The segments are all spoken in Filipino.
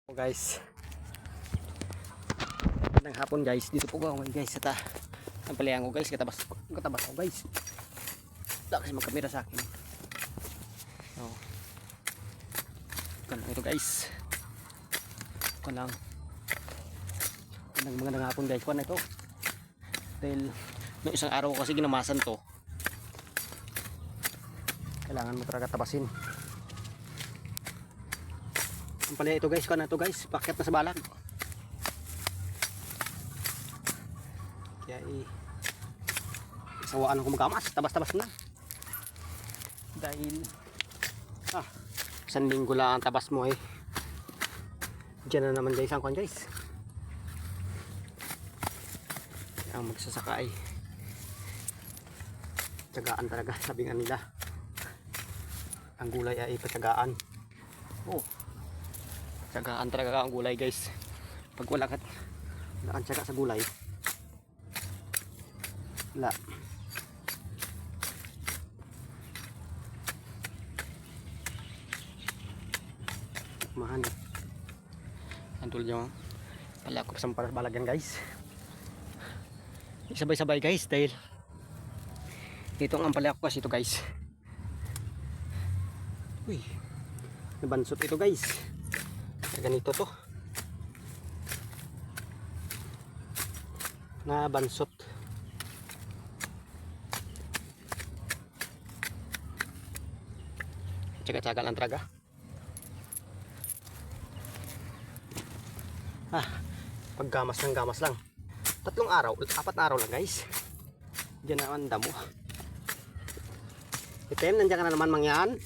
Guys, magandang hapon guys. Dito po ako guys sa ang palayan ko guys, katabas ko guys. Wala kasi magkamera sa akin. So, lang ito guys. Magandang hapon guys. Kuan na ito. Dahil noong isang araw ko kasi ginamasan to. Kailangan mo talaga tabasin. Ang pala ito guys, kuan na ito guys, paket na sa balag. Kaya sawaan ko magamas, tabas-tabas na. Dahil isang linggo lang ang tabas mo Diyan na naman guys ang kuan guys. Ang magsasaka tiyagaan talaga, sabi nga nila. Ang gulay ay patyagaan. Tiyagaan talaga ang gulay guys. Pag wala kang tiyaga sa gulay, wala. Mahan. Ang tulad nyo pala ako sa balagyan guys. Sabay-sabay guys dahil ito ang ampalaya ko kasi ito guys. Uy, nabansot ito guys. Ganito to na bansot. Tsaga-tsaga lang talaga. Paggamas ng gamas lang. 3 araw, 4 araw lang guys. Diyan na ang damo. Item, nandiyan ka na naman mangyan.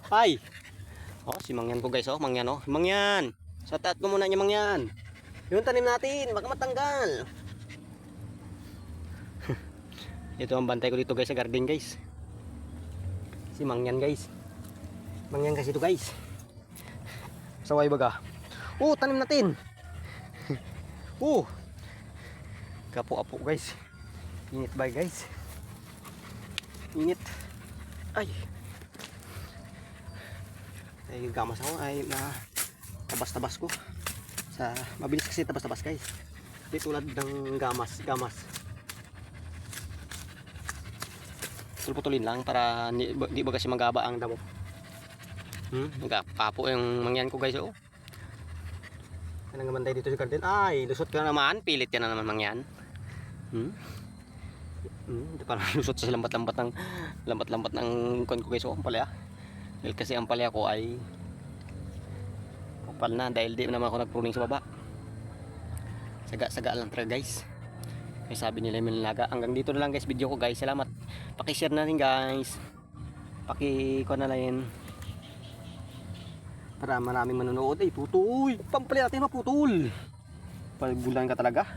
Ay! Si mangyan ko guys, mangyan Mangyan. Sa taat ko muna niya mangyan. Yung tanim natin, baka matanggal. Ito ang bantay ko dito guys sa garden guys. Si mangyan guys. Mangyan kasi ito guys. Saway baga. Tanim natin. Kapo-apo guys. Init ba guys? Init. Ay gamas ako na tabas-tabas ko sa mabilis kasi tabas-tabas guys, di tulad ng gamas putulin lang para di ba kasi magaba ang damo. Nagpapo yung mangyan ko guys. Anong bantay dito sa garden. Lusot ka naman, pilit ka na naman mangyan. Parang lusot sa lambat-lambat ng kuan ko guys. Ang palaya dahil kasi ang palaya ko ay kupal na dahil di naman ako nagpruning sa baba. Saga lang talaga guys. May sabi nila may nilaga. Hanggang dito na lang guys video ko guys. Salamat. Paki-share na rin guys. Paki-kuha na lang para maraming manonood. Putol. Pampalaya natin maputol. Pagbulan ka talaga.